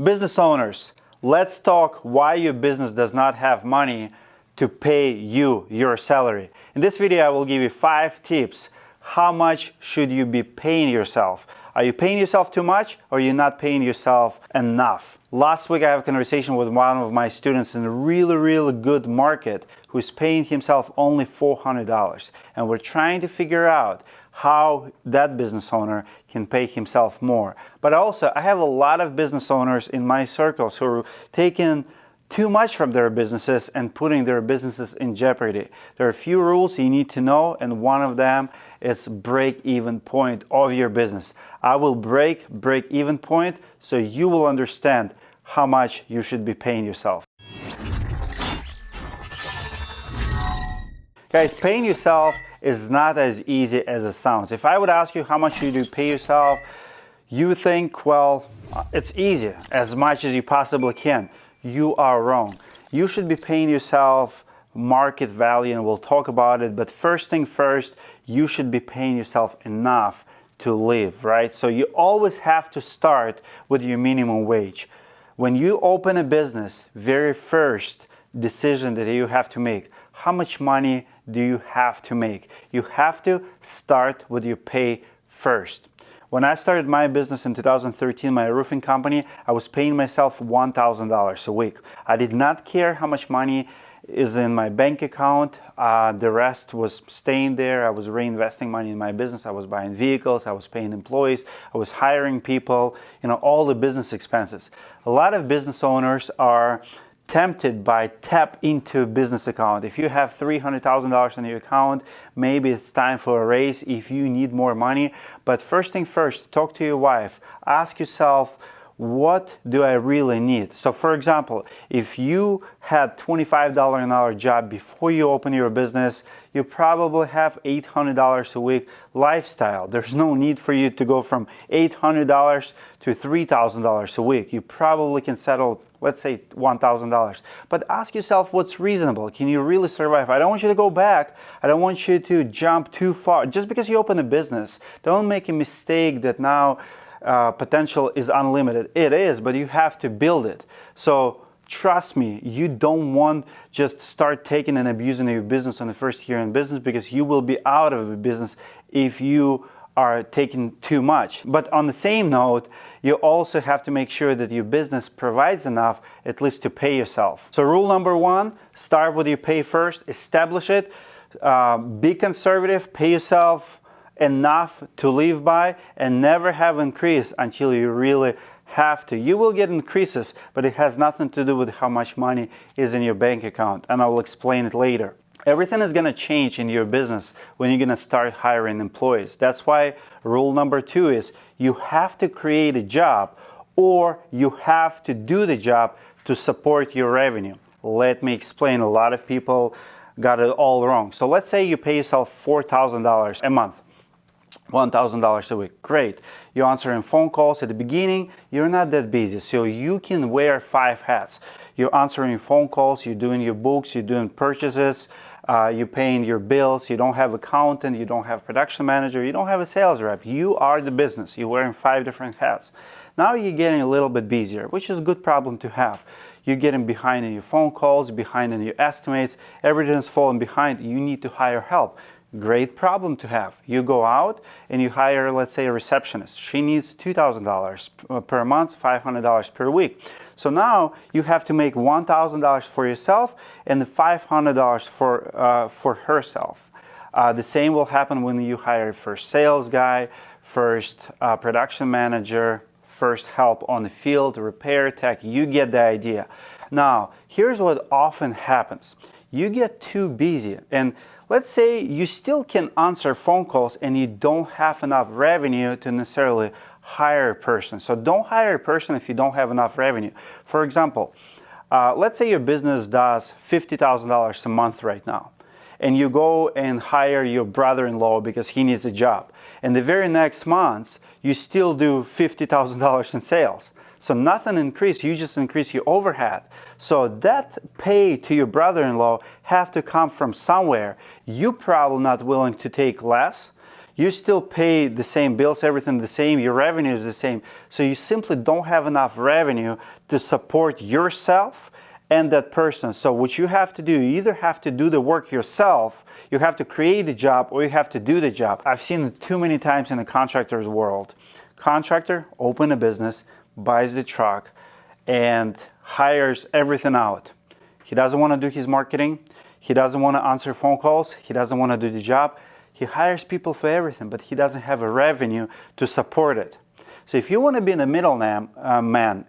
Business owners, let's talk why your business does not have money to pay you your salary. In this video, I will give you 5 tips. How much should you be paying yourself? Are you paying yourself too much, or are you not paying yourself enough? Last week, I had a conversation with one of my students in a really good market who's paying himself only $400. And we're trying to figure out how that business owner can pay himself more. But also, I have a lot of business owners in my circles who are taking too much from their businesses and putting their businesses in jeopardy. There are a few rules you need to know, and one of them is break-even point of your business. I will break-even point so you will understand how much you should be paying yourself. Guys, paying yourself is not as easy as it sounds. If I would ask you how much you do pay yourself, you think, well, it's easy, as much as you possibly can. You are wrong. You should be paying yourself market value, and we'll talk about it. But first thing first, you should be paying yourself enough to live, right? So you always have to start with your minimum wage. When you open a business, very first decision that you have to make, how much money do you have to make? You have to start with your pay first. When I started my business in 2013, my roofing company, I was paying myself $1,000 a week. I did not care how much money is in my bank account. The rest was staying there. I was reinvesting money in my business. I was buying vehicles. I was paying employees. I was hiring people, all the business expenses. A lot of business owners are tempted by tap into business account. If you have $300,000 in your account, maybe it's time for a raise if you need more money. But first thing first, talk to your wife. Ask yourself, what do I really need? So for example, if you had $25 an hour job before you open your business, you probably have $800 a week lifestyle. There's no need for you to go from $800 to $3,000 a week. You probably can settle, let's say, $1,000. But ask yourself what's reasonable. Can you really survive? I don't want you to go back. I don't want you to jump too far. Just because you open a business, don't make a mistake that now potential is unlimited. It is, but you have to build it. So trust me, you don't want just start taking and abusing your business on the first year in business, because you will be out of the business if you are taking too much. But on the same note, you also have to make sure that your business provides enough at least to pay yourself. So rule number 1, start with your pay first, establish it, be conservative, pay yourself enough to live by, and never have increase until you really have to. You will get increases, but it has nothing to do with how much money is in your bank account, and I will explain it later. Everything is going to change in your business when you're going to start hiring employees. That's why rule number 2 is you have to create a job, or you have to do the job to support your revenue. Let me explain. A lot of people got it all wrong. So let's say you pay yourself $4,000 a month. $1,000 a week. Great. You're answering phone calls at the beginning. You're not that busy, so you can wear 5 hats. You're answering phone calls, you're doing your books, you're doing purchases, you're paying your bills. You don't have accountant, you don't have production manager, you don't have a sales rep. You are the business. You're wearing 5 different hats. Now you're getting a little bit busier, which is a good problem to have. You're getting behind in your phone calls, behind in your estimates. Everything's falling behind. You need to hire help. Great problem to have. You go out and you hire, let's say, a receptionist. She needs $2,000 per month, $500 per week. So now you have to make $1,000 for yourself and $500 for herself. The same will happen when you hire first sales guy, first production manager, first help on the field, repair tech. You get the idea. Now, here's what often happens. You get too busy, and let's say you still can answer phone calls and you don't have enough revenue to necessarily hire a person. So don't hire a person if you don't have enough revenue. For example, let's say your business does $50,000 a month right now, and you go and hire your brother-in-law because he needs a job. And the very next month, you still do $50,000 in sales. So nothing increased, you just increase your overhead. So that pay to your brother-in-law have to come from somewhere. You're probably not willing to take less. You still pay the same bills, everything the same, your revenue is the same. So you simply don't have enough revenue to support yourself and that person. So what you have to do, you either have to do the work yourself, you have to create the job, or you have to do the job. I've seen it too many times in the contractor's world. Contractor, open a business, buys the truck, and hires everything out. He doesn't want to do his marketing. He doesn't want to answer phone calls. He doesn't want to do the job. He hires people for everything, but he doesn't have a revenue to support it. So if you want to be in the middleman,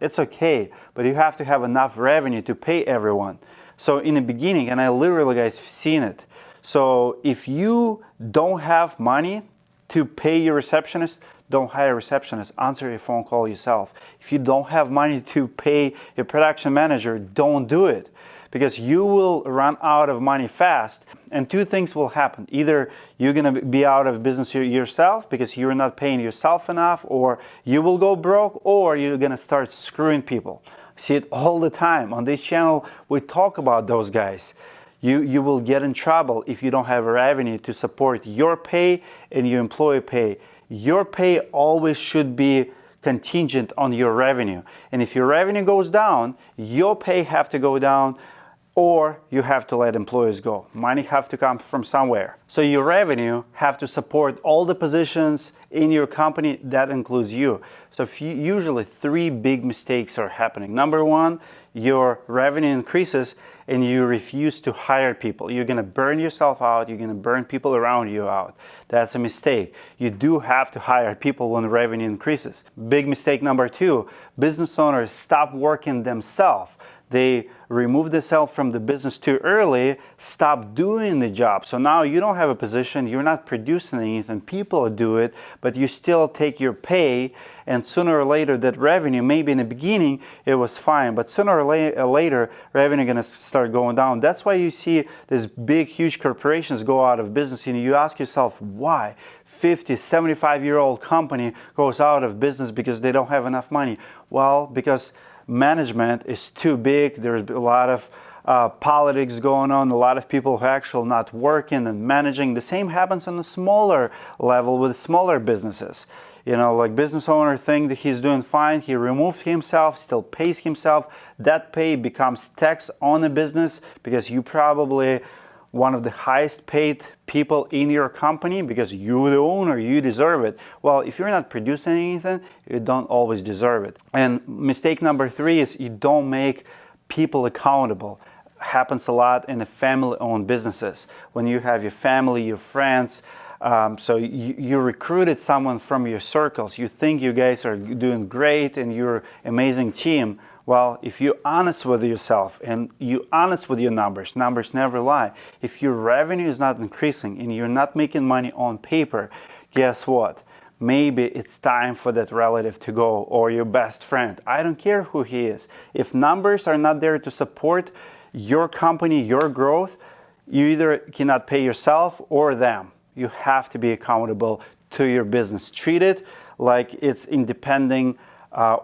it's okay, but you have to have enough revenue to pay everyone. So in the beginning, and I literally, guys, seen it. So if you don't have money to pay your receptionist, don't hire a receptionist. Answer your phone call yourself. If you don't have money to pay your production manager, don't do it, because you will run out of money fast, and two things will happen. Either you're going to be out of business yourself because you're not paying yourself enough, or you will go broke, or you're going to start screwing people. See it all the time. On this channel, we talk about those guys. You will get in trouble if you don't have a revenue to support your pay and your employee pay. Your pay always should be contingent on your revenue. And if your revenue goes down, your pay have to go down, or you have to let employees go. Money have to come from somewhere. So your revenue have to support all the positions in your company. That includes you. So usually 3 big mistakes are happening. Number one, your revenue increases and you refuse to hire people. You're gonna burn yourself out. You're gonna burn people around you out. That's a mistake. You do have to hire people when revenue increases. Big mistake number 2, business owners stop working themselves. They remove themselves from the business too early, stop doing the job. So now you don't have a position, you're not producing anything, people do it, but you still take your pay, and sooner or later that revenue, maybe in the beginning it was fine, but sooner or later revenue gonna start going down. That's why you see these big, huge corporations go out of business, and you ask yourself, why? 50, 75-year-old company goes out of business because they don't have enough money. Well, because management is too big. There's a lot of politics going on, a lot of people who are actually not working and managing. The same happens on a smaller level with smaller businesses. You know, like business owner think that he's doing fine, he removes himself, still pays himself. That pay becomes tax on the business because you probably one of the highest paid people in your company because you're the owner, you deserve it. Well, if you're not producing anything, you don't always deserve it. And mistake number 3 is you don't make people accountable. Happens a lot in the family-owned businesses. When you have your family, your friends, so you recruited someone from your circles. You think you guys are doing great and you're an amazing team. Well, if you're honest with yourself and you're honest with your numbers never lie. If your revenue is not increasing and you're not making money on paper, guess what? Maybe it's time for that relative to go, or your best friend. I don't care who he is. If numbers are not there to support your company, your growth, you either cannot pay yourself or them. You have to be accountable to your business. Treat it like it's independent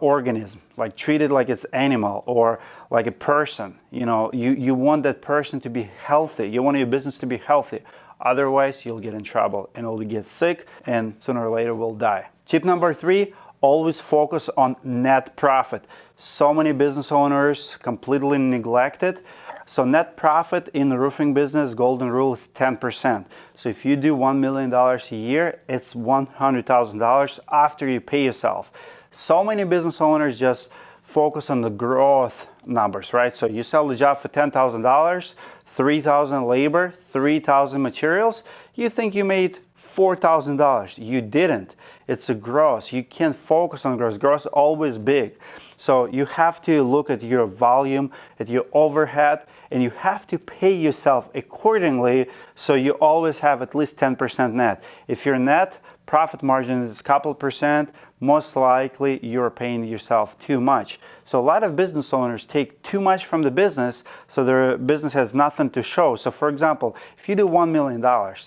organism, like treat it like it's animal or like a person. You know, you want that person to be healthy. You want your business to be healthy. Otherwise, you'll get in trouble and you'll get sick, and sooner or later will die. Tip number 3, always focus on net profit. So many business owners completely neglect it. So net profit in the roofing business, golden rule is 10%. So if you do $1 million a year, it's $100,000 after you pay yourself. So many business owners just focus on the growth numbers, right? So you sell the job for $10,000, $3,000 labor, $3,000 materials. You think you made $4,000. You didn't. It's a gross. You can't focus on gross. Gross is always big. So you have to look at your volume, at your overhead, and you have to pay yourself accordingly so you always have at least 10% net. If your net profit margin is a couple percent, most likely you're paying yourself too much. So a lot of business owners take too much from the business, so their business has nothing to show. So for example, if you do $1 million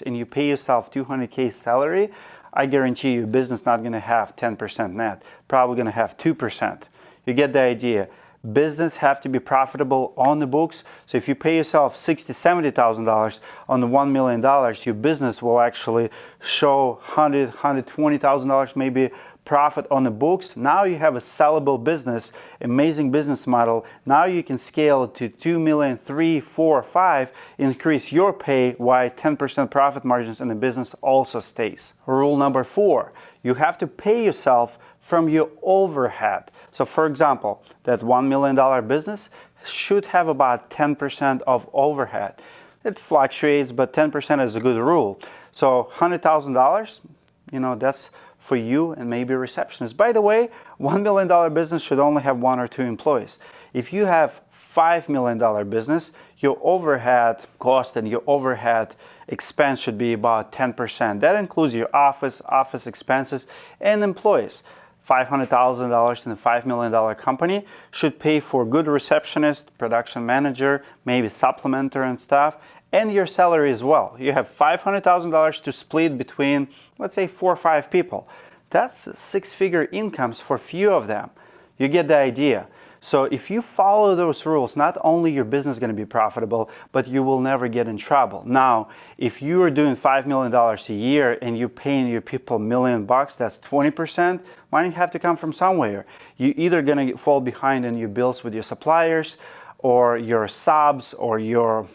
and you pay yourself $200K salary, I guarantee you business not going to have 10% net, probably going to have 2%. You get the idea. Business have to be profitable on the books. So if you pay yourself $60,000, $70,000 on the $1 million, your business will actually show $100,000, $120,000 maybe profit on the books. Now you have a sellable business, amazing business model. Now you can scale it to 2 million, 3, 4, 5, increase your pay while 10% profit margins in the business also stays. Rule number 4, you have to pay yourself from your overhead. So for example, that $1 million business should have about 10% of overhead. It fluctuates, but 10% is a good rule. So $100,000, that's for you and maybe a receptionist. By the way, $1 million business should only have 1 or 2 employees. If you have $5 million business, your overhead cost and your overhead expense should be about 10%. That includes your office expenses, and employees. $500,000 in a $5 million company should pay for good receptionist, production manager, maybe supplementer and stuff, and your salary as well. You have $500,000 to split between, let's say, 4 or 5 people. That's 6-figure incomes for few of them. You get the idea. So if you follow those rules, not only your business is going to be profitable, but you will never get in trouble. Now, if you are doing $5 million a year and you're paying your people $1 million, that's 20%. Money have to come from somewhere. You're either going to fall behind in your bills with your suppliers, or your subs, or your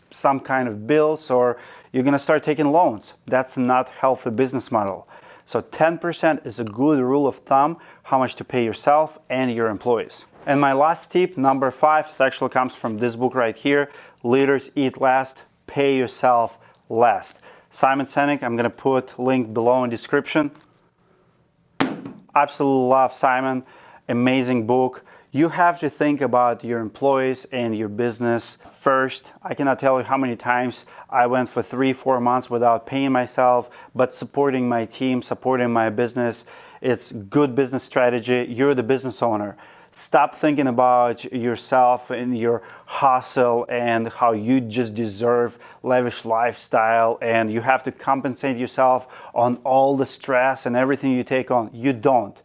some kind of bills, or you're going to start taking loans. That's not healthy business model. So 10% is a good rule of thumb how much to pay yourself and your employees. And my last tip, number 5, actually comes from this book right here, Leaders Eat Last, Pay Yourself Last. Simon Sinek, I'm going to put link below in description. Absolutely love Simon, amazing book. You have to think about your employees and your business first. I cannot tell you how many times I went for 3-4 months without paying myself, but supporting my team, supporting my business. It's good business strategy. You're the business owner. Stop thinking about yourself and your hustle and how you just deserve lavish lifestyle and you have to compensate yourself on all the stress and everything you take on. You don't.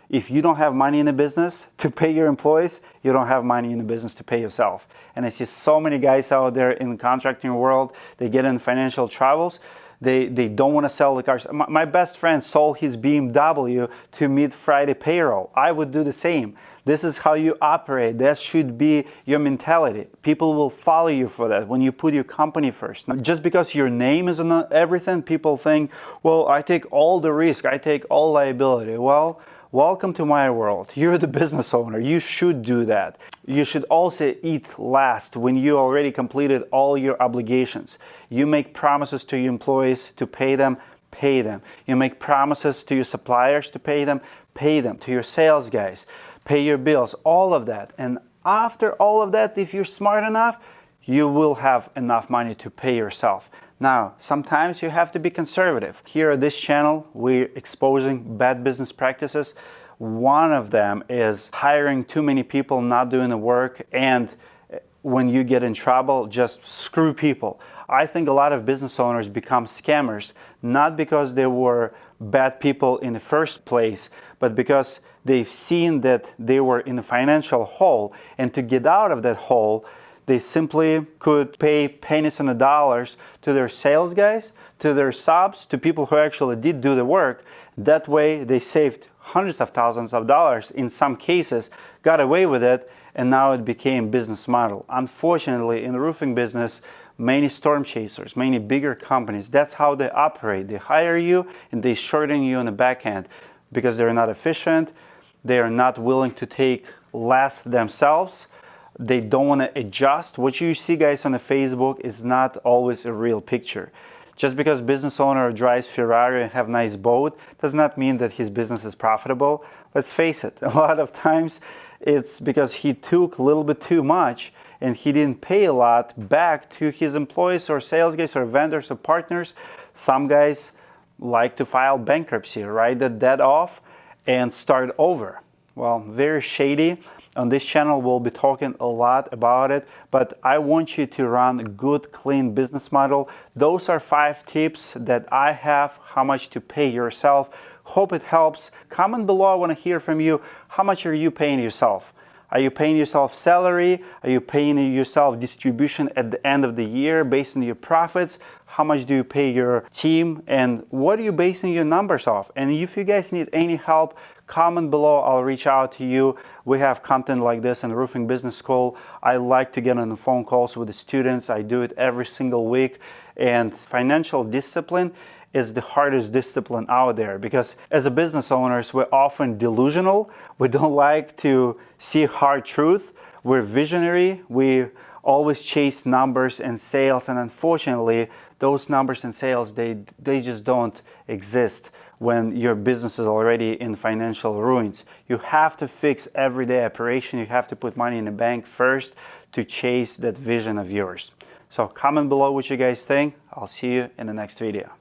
If you don't have money in the business to pay your employees, you don't have money in the business to pay yourself. And I see so many guys out there in the contracting world, they get in financial troubles. They don't want to sell the cars. My best friend sold his BMW to meet Friday payroll. I would do the same. This is how you operate. That should be your mentality. People will follow you for that when you put your company first. Just because your name is on everything, people think, well, I take all the risk, I take all liability. Well, welcome to my world. You're the business owner. You should do that. You should also eat last when you already completed all your obligations. You make promises to your employees to pay them, pay them. You make promises to your suppliers to pay them, pay them. To your sales guys, pay your bills, all of that. And after all of that, if you're smart enough, you will have enough money to pay yourself. Now, sometimes you have to be conservative. Here at this channel, we're exposing bad business practices. One of them is hiring too many people, not doing the work, and when you get in trouble, just screw people. I think a lot of business owners become scammers, not because they were bad people in the first place, but because they've seen that they were in a financial hole, and to get out of that hole, they simply could pay pennies on the dollars to their sales guys, to their subs, to people who actually did do the work. That way, they saved hundreds of thousands of dollars in some cases, got away with it, and now it became business model. Unfortunately, in the roofing business, many storm chasers, many bigger companies, that's how they operate. They hire you and they shorten you on the back end because they're not efficient, they are not willing to take less themselves. They don't want to adjust. What you see, guys, on the Facebook is not always a real picture. Just because business owner drives Ferrari and have nice boat does not mean that his business is profitable. Let's face it, a lot of times it's because he took a little bit too much and he didn't pay a lot back to his employees or sales guys or vendors or partners. Some guys like to file bankruptcy, write the debt off and start over. Well, very shady. On this channel, we'll be talking a lot about it, but I want you to run a good, clean business model. Those are 5 tips that I have, how much to pay yourself. Hope it helps. Comment below. I want to hear from you. How much are you paying yourself? Are you paying yourself salary? Are you paying yourself distribution at the end of the year based on your profits? How much do you pay your team? And what are you basing your numbers off? And if you guys need any help, comment below. I'll reach out to you. We have content like this in Roofing Business School. I like to get on the phone calls with the students. I do it every single week. And financial discipline is the hardest discipline out there, because as a business owners, we're often delusional. We don't like to see hard truth. We're visionary. We always chase numbers and sales, and unfortunately, those numbers and sales, they just don't exist when your business is already in financial ruins. You have to fix everyday operation. You have to put money in the bank first to chase that vision of yours. So comment below what you guys think. I'll see you in the next video.